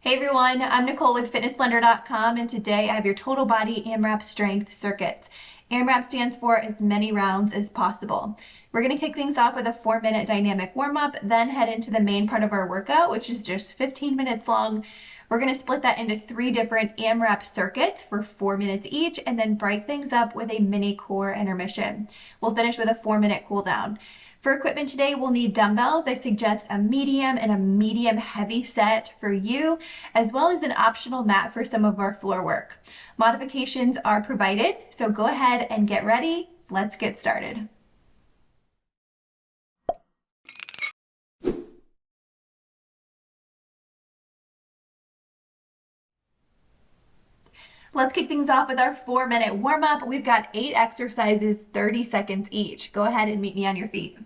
Hey everyone, I'm Nicole with fitnessblender.com, and today I have your total body AMRAP strength circuit. AMRAP stands for as many rounds as possible. We're going to kick things off with a 4-minute dynamic warm-up, then head into the main part of our workout, which is just 15 minutes long. We're going to split that into 3 different AMRAP circuits for 4 minutes each, and then break things up with a mini core intermission. We'll finish with a 4-minute cool down. For equipment today, we'll need dumbbells. I suggest a medium and a medium heavy set for you, as well as an optional mat for some of our floor work. Modifications are provided, so go ahead and get ready. Let's get started. Let's kick things off with our 4-minute warm-up. We've got 8 exercises, 30 seconds each. Go ahead and meet me on your feet.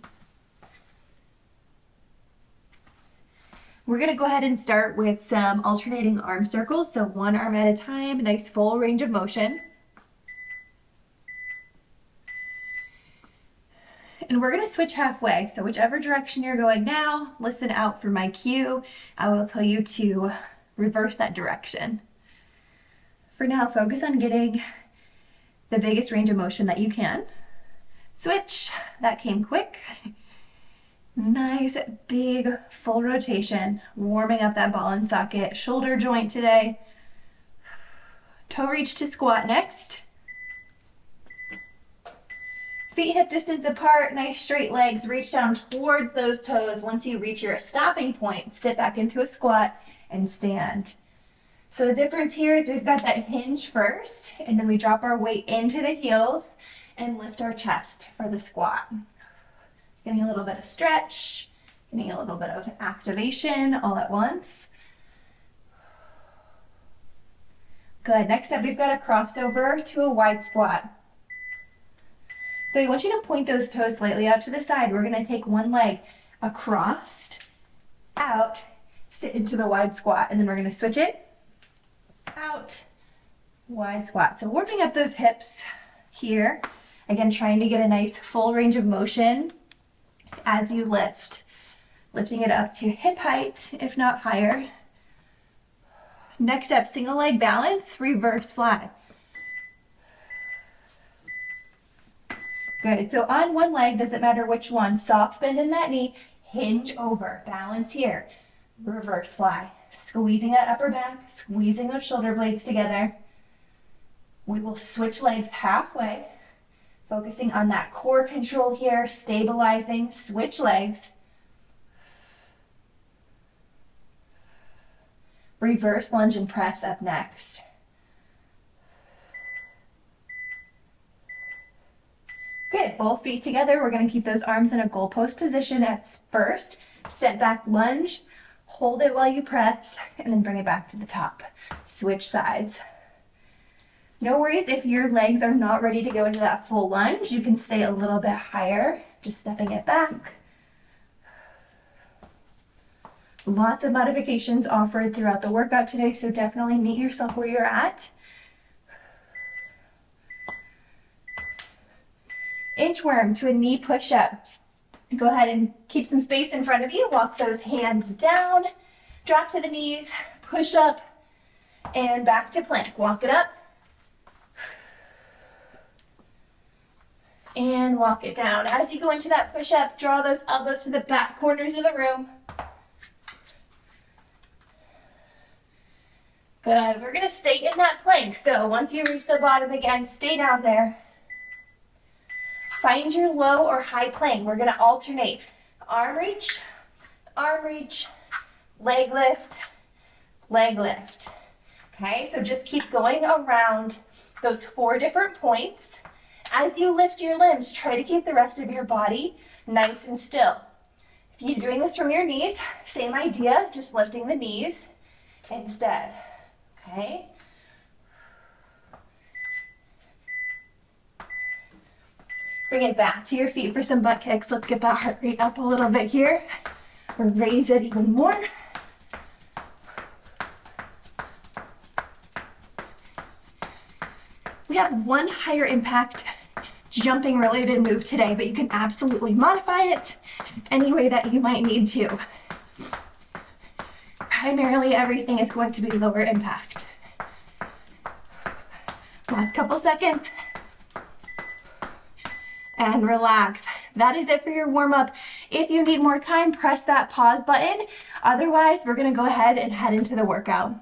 We're going to go ahead and start with some alternating arm circles. So one arm at a time, nice full range of motion. And we're going to switch halfway. So whichever direction you're going now, listen out for my cue. I will tell you to reverse that direction. For now, focus on getting the biggest range of motion that you can. Switch. That came quick. Nice big full rotation, warming up that ball and socket. Shoulder joint today. Toe reach to squat next. Feet hip distance apart, nice straight legs. Reach down towards those toes. Once you reach your stopping point, sit back into a squat and stand. So the difference here is we've got that hinge first, and then we drop our weight into the heels and lift our chest for the squat. Getting a little bit of stretch, getting a little bit of activation all at once. Good. Next up, we've got a crossover to a wide squat. So I want you to point those toes slightly out to the side. We're going to take one leg across, out, sit into the wide squat, and then we're going to switch it. Out, wide squat. So warming up those hips here. Again, trying to get a nice full range of motion as you lift. Lifting it up to hip height, if not higher. Next up, single leg balance, reverse fly. Good. So on one leg, doesn't matter which one, soft bend in that knee, hinge over, balance here, reverse fly. Squeezing that upper back, squeezing those shoulder blades together. We will switch legs halfway, focusing on that core control here, stabilizing, switch legs. Reverse lunge and press up next. Good, both feet together. We're going to keep those arms in a goalpost position at first. Step back lunge. Hold it while you press, and then bring it back to the top. Switch sides. No worries if your legs are not ready to go into that full lunge. You can stay a little bit higher, just stepping it back. Lots of modifications offered throughout the workout today, so definitely meet yourself where you're at. Inchworm to a knee push-up. Go ahead and keep some space in front of you. Walk those hands down, drop to the knees, push up, and back to plank. Walk it up, and walk it down. As you go into that push-up, draw those elbows to the back corners of the room. Good. We're going to stay in that plank. So once you reach the bottom again, stay down there. Find your low or high plank. We're going to alternate. Arm reach, leg lift, leg lift. Okay, so just keep going around those 4 different points. As you lift your limbs, try to keep the rest of your body nice and still. If you're doing this from your knees, same idea, just lifting the knees instead. Okay? Bring it back to your feet for some butt kicks. Let's get that heart rate up a little bit here. Or raise it even more. We have one higher impact jumping related move today, but you can absolutely modify it any way that you might need to. primarily everything is going to be lower impact. Last couple seconds. And relax. That is it for your warm-up. If you need more time, press that pause button. Otherwise, we're gonna go ahead and head into the workout.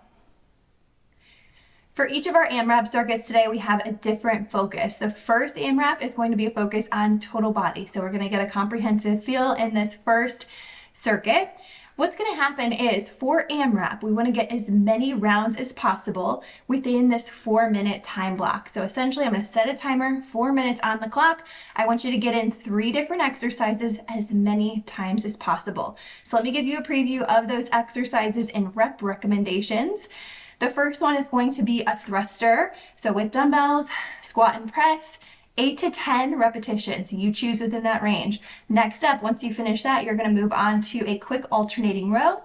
For each of our AMRAP circuits today, we have a different focus. The first AMRAP is going to be a focus on total body. So we're gonna get a comprehensive feel in this first circuit. What's gonna happen is for AMRAP, we wanna get as many rounds as possible within this 4-minute time block. So essentially, I'm gonna set a timer, 4 minutes on the clock. I want you to get in 3 different exercises as many times as possible. So let me give you a preview of those exercises and rep recommendations. The first one is going to be a thruster. So with dumbbells, squat and press, 8 to 10 repetitions. You choose within that range. Next up, once you finish that, you're going to move on to a quick alternating row,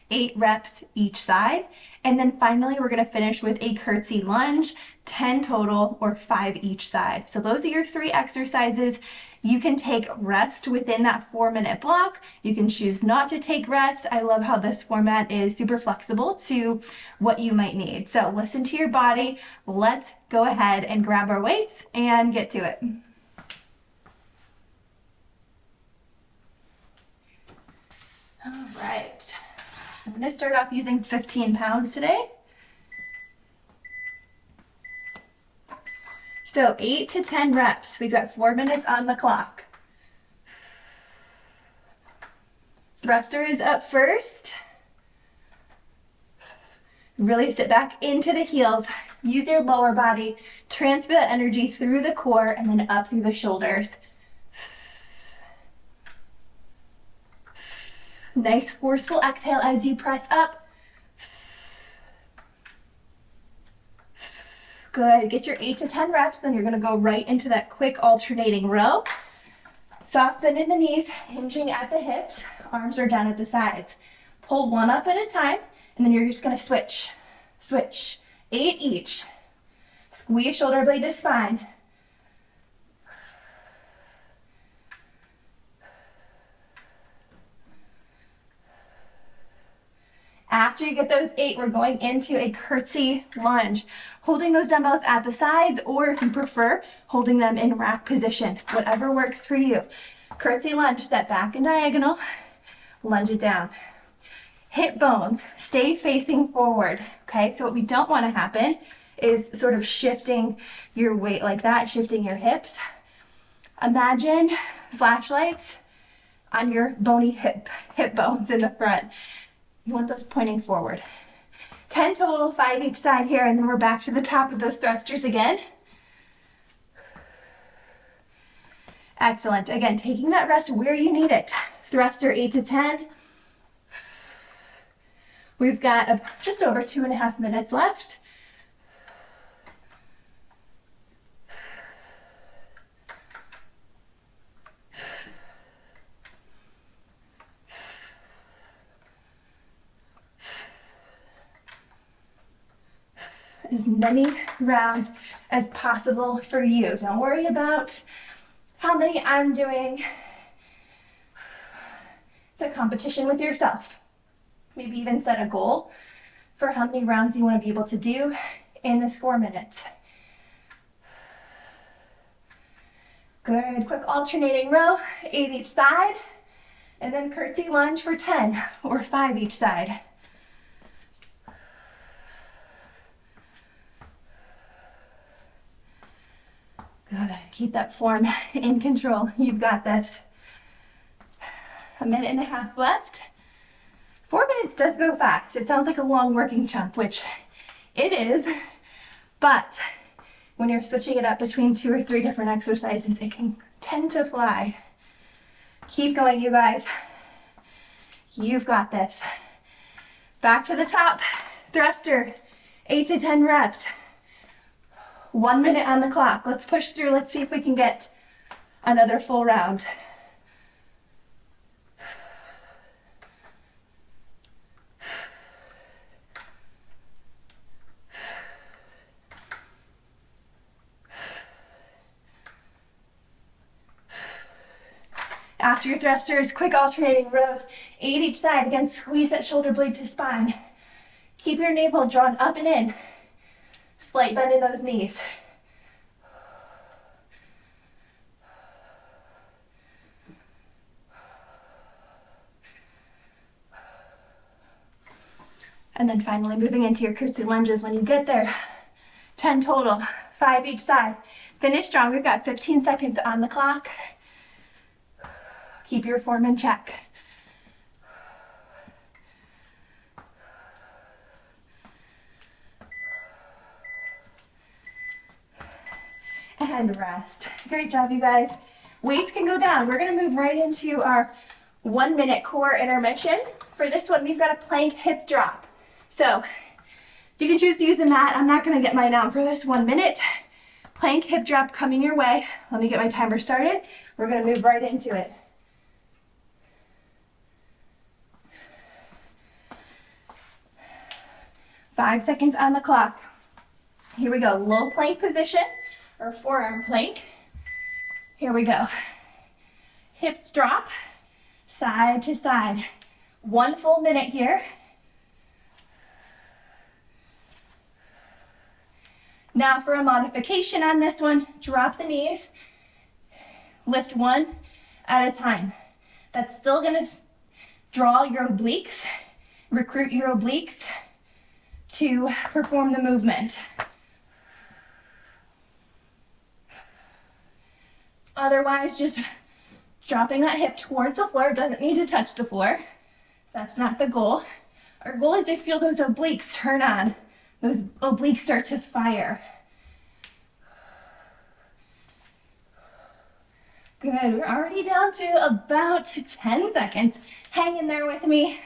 8 reps each side. And then finally, we're going to finish with a curtsy lunge, 10 total or 5 each side. So those are your 3 exercises. You can take rest within that 4-minute block. You can choose not to take rest. I love how this format is super flexible to what you might need. So listen to your body. Let's go ahead and grab our weights and get to it. All right. I'm going to start off using 15 pounds today. So 8 to 10 reps. We've got 4 minutes on the clock. Thruster is up first. Really sit back into the heels. Use your lower body. Transfer that energy through the core and then up through the shoulders. Nice forceful exhale as you press up. Good, get your 8 to 10 reps, then you're gonna go right into that quick alternating row. Soft bend in the knees, hinging at the hips, arms are down at the sides. Pull one up at a time, and then you're just gonna switch. 8 each. Squeeze shoulder blade to spine. After you get those 8, we're going into a curtsy lunge. Holding those dumbbells at the sides, or if you prefer, holding them in rack position. Whatever works for you. Curtsy lunge, step back and diagonal, lunge it down. Hip bones, stay facing forward, okay? So what we don't want to happen is sort of shifting your weight like that, shifting your hips. Imagine flashlights on your bony hip bones in the front. You want those pointing forward. 10 total, 5 each side here, and then we're back to the top of those thrusters again. Excellent. Again, taking that rest where you need it. Thruster 8 to 10. We've got just over 2.5 minutes left. As many rounds as possible for you. Don't worry about how many I'm doing. It's a competition with yourself. Maybe even set a goal for how many rounds you want to be able to do in this 4 minutes. Good, quick alternating row, 8 each side, and then curtsy lunge for 10 or 5 each side. Good, keep that form in control. You've got this. 1.5 minutes left. 4 minutes does go fast. It sounds like a long working chunk, which it is, but when you're switching it up between 2 or 3 different exercises, it can tend to fly. Keep going, you guys. You've got this. Back to the top. Thruster, 8 to 10 reps. 1 minute on the clock. Let's push through. Let's see if we can get another full round. After your thrusters, quick alternating rows, 8 each side. Again, squeeze that shoulder blade to spine. Keep your navel drawn up and in. Slight bend in those knees. And then finally moving into your curtsy lunges when you get there. 10 total, 5 each side. Finish strong. We've got 15 seconds on the clock. Keep your form in check. And rest. Great job, you guys. Weights can go down. We're going to move right into our 1-minute core intermission. For this one, we've got a plank hip drop. So you can choose to use a mat. I'm not going to get mine out for this 1 minute. Plank hip drop coming your way. Let me get my timer started. We're going to move right into it. Five seconds on the clock. Here we go. Low plank position or forearm plank. Here we go. Hips drop, side to side. 1 full minute here. Now for a modification on this one, drop the knees, lift one at a time. That's still gonna draw your obliques, recruit your obliques to perform the movement. Otherwise, just dropping that hip towards the floor. Doesn't need to touch the floor. That's not the goal. Our goal is to feel those obliques turn on. Those obliques start to fire. Good, we're already down to about 10 seconds. Hang in there with me.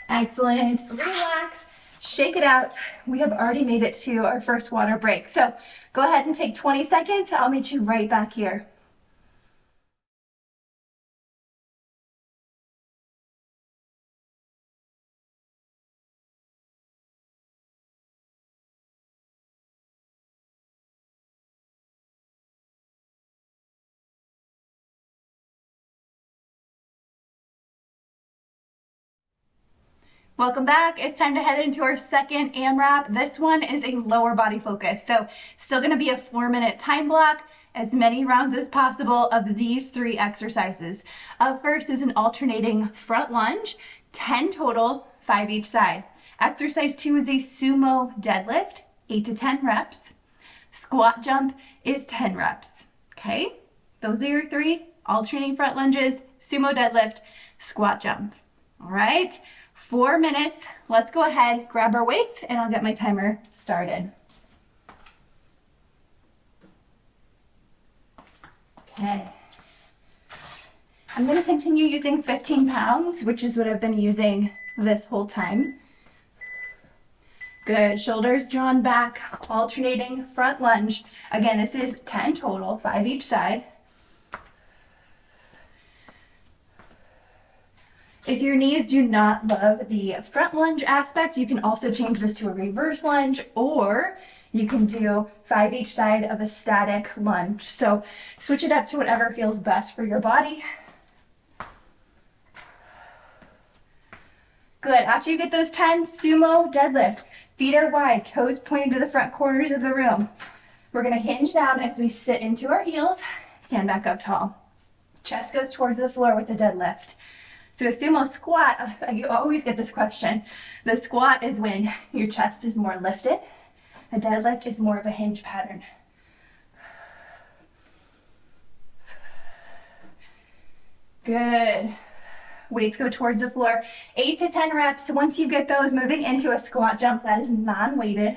Excellent, relax, shake it out. We have already made it to our first water break. So go ahead and take 20 seconds. I'll meet you right back here. Welcome back. It's time to head into our second AMRAP. This one is a lower body focus. So still going to be a 4-minute time block, as many rounds as possible of these 3 exercises. Up first is an alternating front lunge, 10 total, 5 each side. Exercise 2 is a sumo deadlift, 8 to 10 reps. Squat jump is 10 reps. Okay, those are your 3 alternating front lunges, sumo deadlift, squat jump. All right. 4 minutes. Let's go ahead, grab our weights, and I'll get my timer started. Okay. I'm going to continue using 15 pounds, which is what I've been using this whole time. Good. Shoulders drawn back, alternating front lunge. Again, this is 10 total, 5 each side. If your knees do not love the front lunge aspect, you can also change this to a reverse lunge, or you can do 5 each side of a static lunge. So switch it up to whatever feels best for your body. Good. After you get those 10, sumo deadlift. Feet are wide, toes pointing to the front corners of the room. We're going to hinge down as we sit into our heels, stand back up tall. Chest goes towards the floor with the deadlift. So a sumo squat, you always get this question. The squat is when your chest is more lifted. A deadlift is more of a hinge pattern. Good. Weights go towards the floor. 8 to 10 reps. Once you get those, moving into a squat jump that is non-weighted.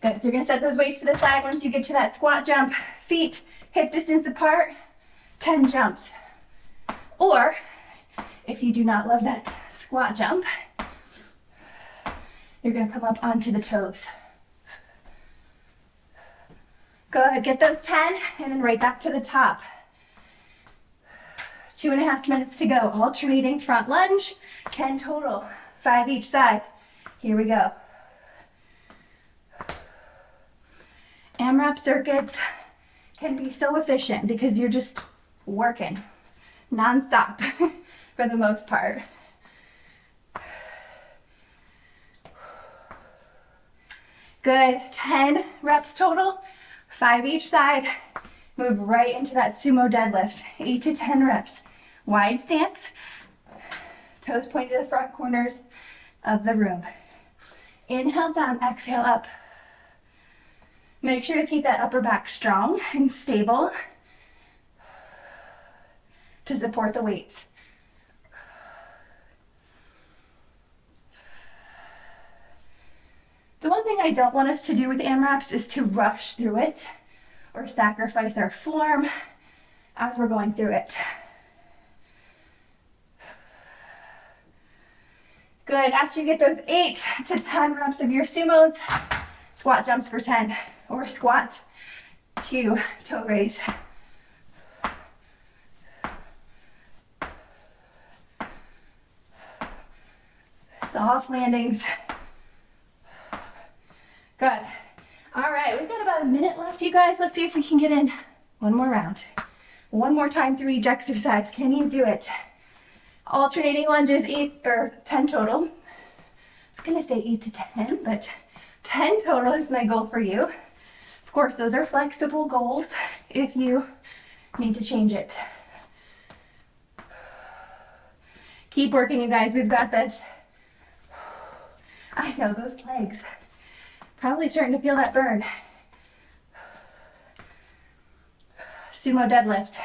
Good. So you're going to set those weights to the side. Once you get to that squat jump, feet hip distance apart, 10 jumps. Or if you do not love that squat jump, you're going to come up onto the toes. Go ahead, get those 10, and then right back to the top. 2.5 minutes to go. Alternating front lunge, 10 total, 5 each side. Here we go. AMRAP circuits can be so efficient because you're just working nonstop for the most part. Good, 10 reps total, 5 each side. Move right into that sumo deadlift, 8 to 10 reps. Wide stance, toes pointed to the front corners of the room. Inhale down, exhale up. Make sure to keep that upper back strong and stable to support the weights. The one thing I don't want us to do with AMRAPs is to rush through it or sacrifice our form as we're going through it. Good, after you get those 8 to 10 reps of your sumos, squat jumps for 10, or squat to toe raise. Soft landings. Good. All right, we've got about a minute left, you guys. Let's see if we can get in one more round. One more time through each exercise. Can you do it? Alternating lunges, 8 or 10 total. I was gonna say 8 to 10, but 10 total is my goal for you. Of course, those are flexible goals if you need to change it. Keep working, you guys. We've got this. I know those legs. Probably starting to feel that burn. Sumo deadlift.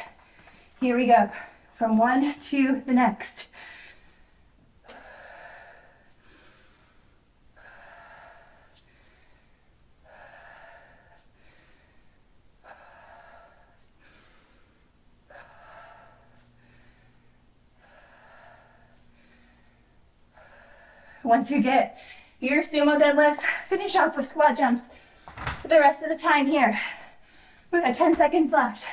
Here we go. From one to the next. Once you get your sumo deadlifts, finish off with squat jumps for the rest of the time here. We've got 10 seconds left.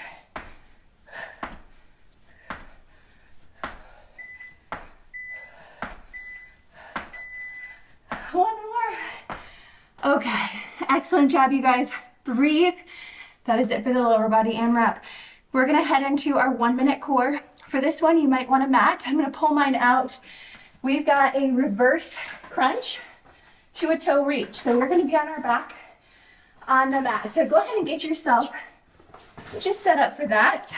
One more. Okay, excellent job, you guys. Breathe. That is it for the lower body AMRAP. We're gonna head into our 1-minute core. For this one, you might want a mat. I'm gonna pull mine out. We've got a reverse crunch to a toe reach. So we're gonna be on our back on the mat. So go ahead and get yourself just set up for that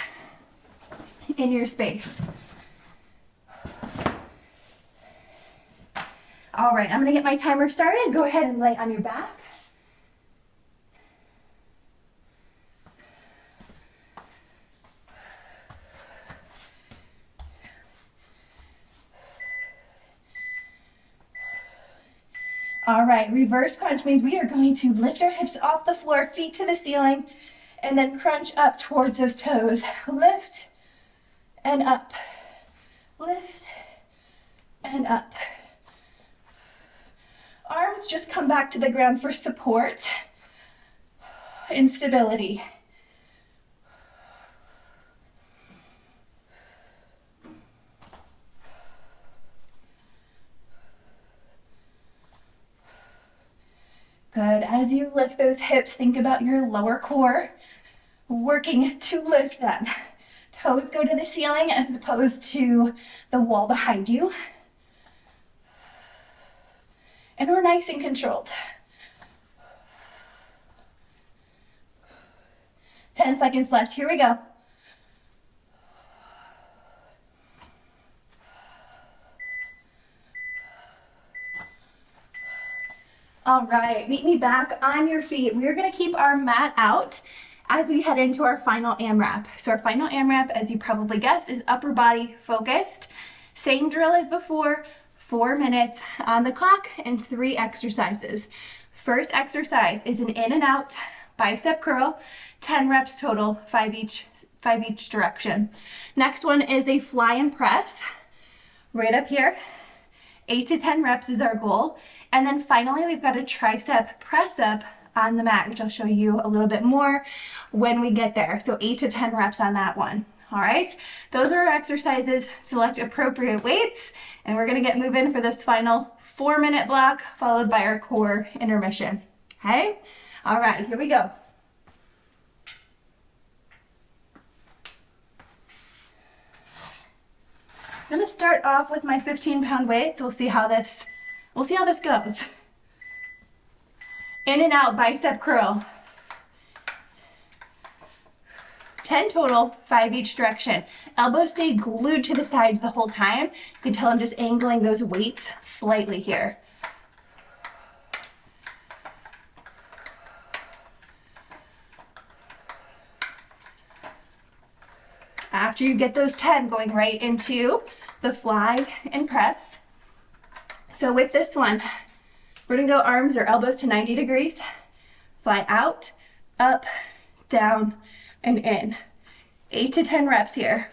in your space. All right, I'm gonna get my timer started. Go ahead and lay on your back. All right, reverse crunch means we are going to lift our hips off the floor, feet to the ceiling, and then crunch up towards those toes. Lift and up. Lift and up. Arms just come back to the ground for support and stability. Good. As you lift those hips, think about your lower core, working to lift them. Toes go to the ceiling as opposed to the wall behind you. And we're nice and controlled. 10 seconds left. Here we go. All right, meet me back on your feet. We're gonna keep our mat out as we head into our final AMRAP. So our final AMRAP, as you probably guessed, is upper body focused. Same drill as before, 4 minutes on the clock and 3 exercises. First exercise is an in and out bicep curl, 10 reps total, 5 each direction. Next one is a fly and press, right up here. 8 to 10 reps is our goal. And then finally, we've got a tricep press up on the mat, which I'll show you a little bit more when we get there. So 8 to 10 reps on that one. All right, those are our exercises. Select appropriate weights, and we're gonna get moving for this final 4-minute block, followed by our core intermission. Okay, all right, here we go. gonna start off with my 15-pound weights. We'll see how this goes. In and out bicep curl. 10 total, 5 each direction. Elbows stay glued to the sides the whole time. You can tell I'm just angling those weights slightly here. After you get those 10, going right into the fly and press. So with this one, we're gonna go arms or elbows to 90 degrees, fly out, up, down, and in. 8 to 10 reps here.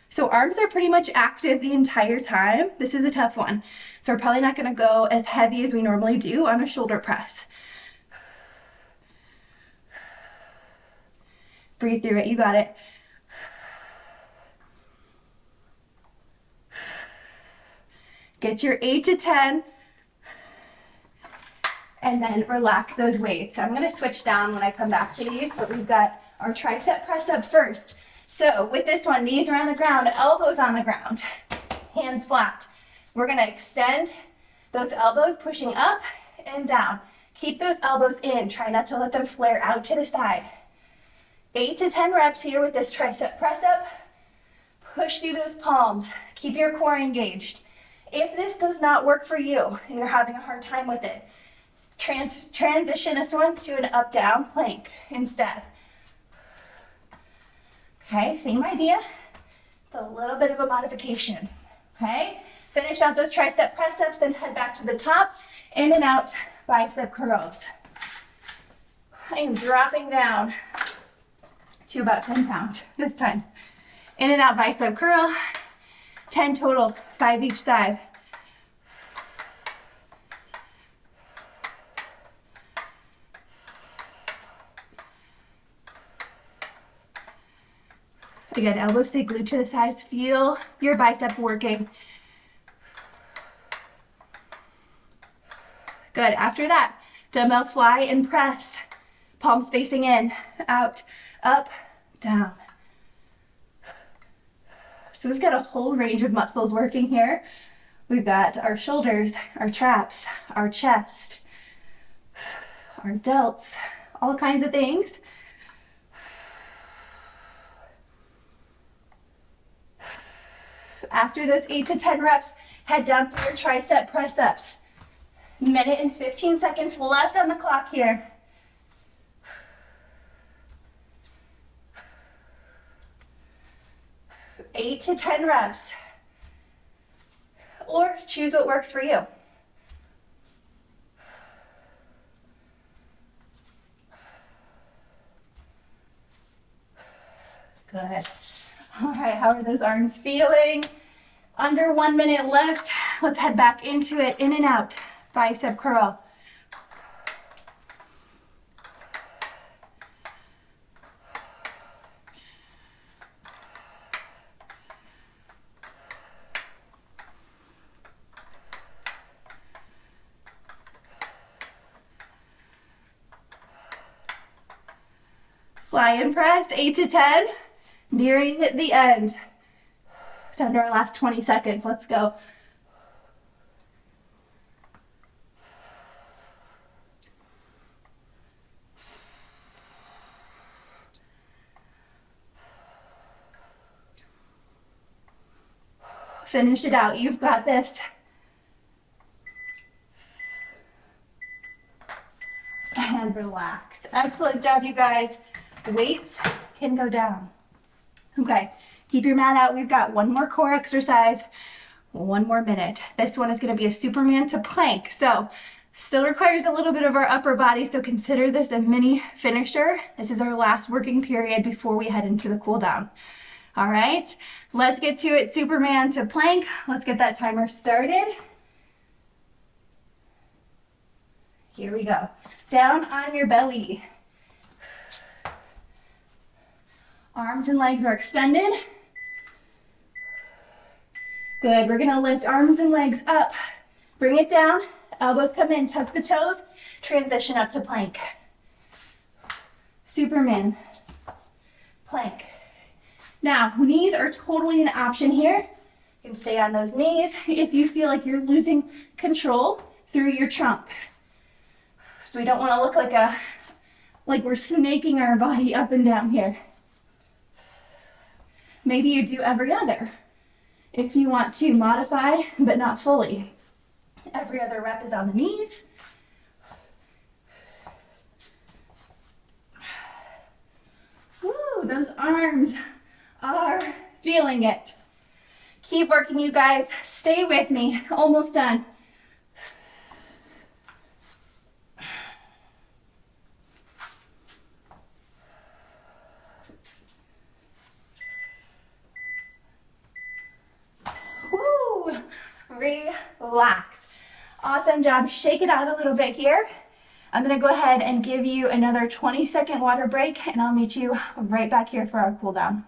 So arms are pretty much active the entire time. This is a tough one. So we're probably not gonna go as heavy as we normally do on a shoulder press. Breathe through it, you got it. Get your 8 to 10, and then relax those weights. I'm gonna switch down when I come back to these, but we've got our tricep press up first. So with this one, knees are on the ground, elbows on the ground, hands flat. We're gonna extend those elbows, pushing up and down. Keep those elbows in, try not to let them flare out to the side. 8 to 10 reps here with this tricep press up. Push through those palms, keep your core engaged. If this does not work for you and you're having a hard time with it, transition this one to an up-down plank instead. Okay, same idea. It's a little bit of a modification. Okay, finish out those tricep press-ups, then head back to the top, in and out bicep curls. I am dropping down to about 10 pounds this time. In and out bicep curl, 10 total, 5 each side. Again, elbows stay glued to the sides. Feel your biceps working. Good. After that, dumbbell fly and press. Palms facing in, out, up, down. So we've got a whole range of muscles working here. We've got our shoulders, our traps, our chest, our delts, all kinds of things. After those 8 to 10 reps, head down for your tricep press-ups. Minute and 15 seconds left on the clock here. Eight to 10 reps. Or choose what works for you. Good. All right, how are those arms feeling? Under 1 minute left. Let's head back into it, in and out. Bicep curl. Fly and press, 8 to 10. Nearing the end. It's under our last 20 seconds. Let's go. Finish it out. You've got this. And relax. Excellent job, you guys. Weights can go down. Okay, keep your mat out. We've got one more core exercise, 1 more minute. This one is going to be a Superman to plank. So still requires a little bit of our upper body. So consider this a mini finisher. This is our last working period before we head into the cool down. All right, let's get to it. Superman to plank. Let's get that timer started. Here we go. Down on your belly. Arms and legs are extended. Good, we're gonna lift arms and legs up. Bring it down, elbows come in, tuck the toes, transition up to plank. Superman, plank. Now, knees are totally an option here. You can stay on those knees if you feel like you're losing control through your trunk. So we don't want to look like we're snaking our body up and down here. Maybe you do every other if you want to modify, but not fully. Every other rep is on the knees. Woo, those arms are feeling it. Keep working, you guys. Stay with me. Almost done. Woo, relax. Awesome job. Shake it out a little bit here. I'm going to go ahead and give you another 20-second water break, and I'll meet you right back here for our cool down.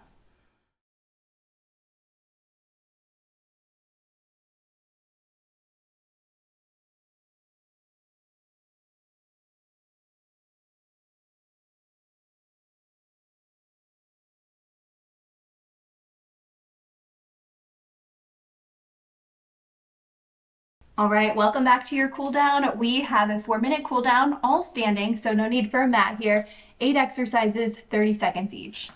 All right, welcome back to your cool down. We have a 4-minute cool down, all standing, so no need for a mat here. 8 exercises, 30 seconds each.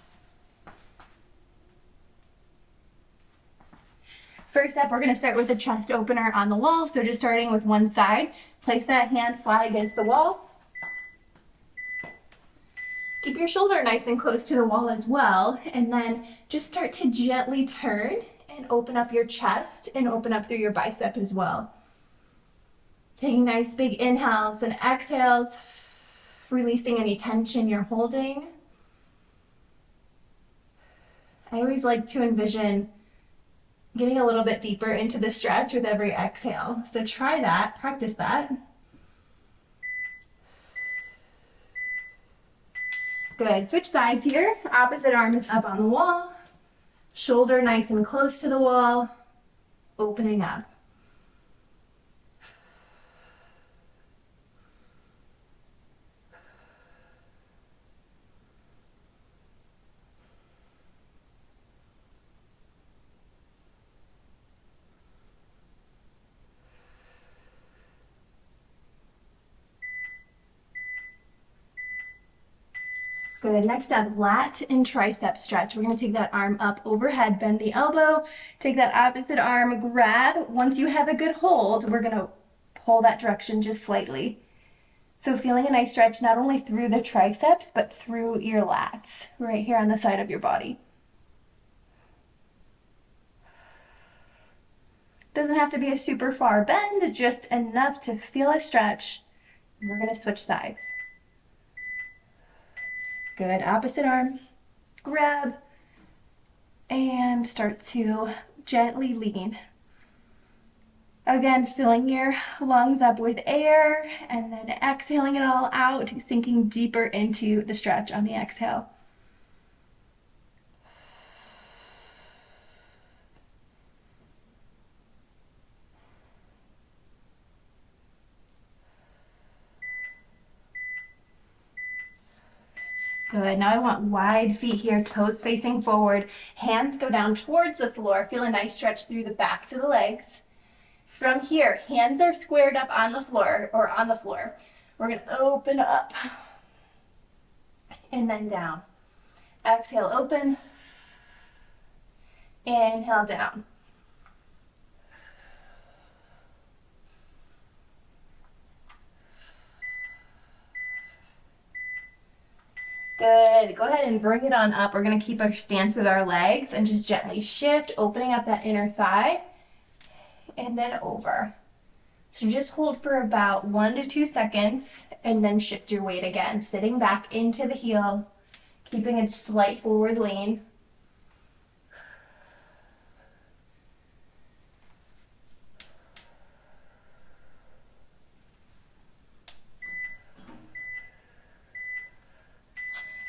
First up, we're gonna start with a chest opener on the wall. So just starting with one side, place that hand flat against the wall. Keep your shoulder nice and close to the wall as well. And then just start to gently turn and open up your chest and open up through your bicep as well. Taking nice big inhales and exhales, releasing any tension you're holding. I always like to envision getting a little bit deeper into the stretch with every exhale. So try that, practice that. Good, switch sides here. Opposite arm is up on the wall. Shoulder nice and close to the wall, opening up. Good, next up, lat and tricep stretch. We're gonna take that arm up overhead, bend the elbow, take that opposite arm, grab. Once you have a good hold, we're gonna pull that direction just slightly. So feeling a nice stretch, not only through the triceps, but through your lats, right here on the side of your body. Doesn't have to be a super far bend, just enough to feel a stretch. We're gonna switch sides. Good, opposite arm, grab, and start to gently lean. Again, filling your lungs up with air, and then exhaling it all out, sinking deeper into the stretch on the exhale. Good, now I want wide feet here, toes facing forward, hands go down towards the floor. Feel a nice stretch through the backs of the legs. From here, hands are squared up on the floor, or on the floor. We're gonna open up and then down. Exhale, open. Inhale, down. Good, go ahead and bring it on up. We're gonna keep our stance with our legs and just gently shift, opening up that inner thigh, and then over. So just hold for about 1 to 2 seconds and then shift your weight again, sitting back into the heel, keeping a slight forward lean.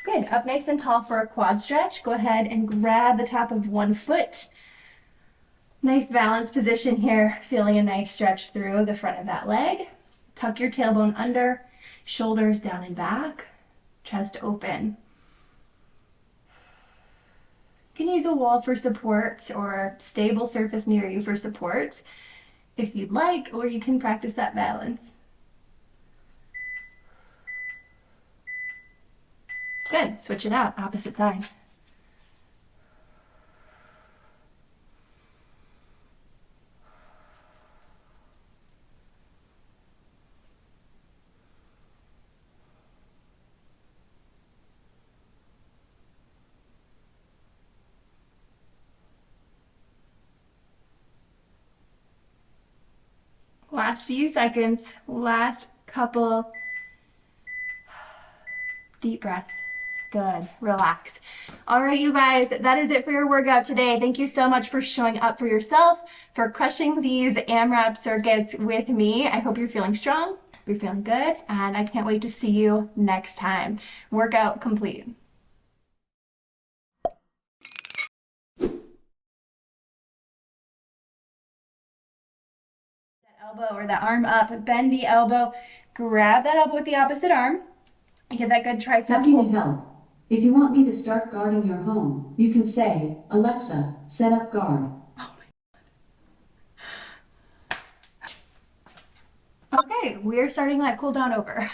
Good, up nice and tall for a quad stretch. Go ahead and grab the top of one foot. Nice balance position here, feeling a nice stretch through the front of that leg. Tuck your tailbone under, shoulders down and back, chest open. You can use a wall for support or stable surface near you for support if you'd like, or you can practice that balance. Good, switch it out, opposite side. Last few seconds, last couple deep breaths. Good, relax. All right, you guys, that is it for your workout today. Thank you so much for showing up for yourself, for crushing these AMRAP circuits with me. I hope you're feeling strong, you're feeling good, and I can't wait to see you next time. Workout complete. Elbow or the arm up, bend the elbow, grab that elbow with the opposite arm, and get that good tricep. Happy to help. If you want me to start guarding your home, you can say, Alexa, set up guard. Okay, we're starting that cool down over.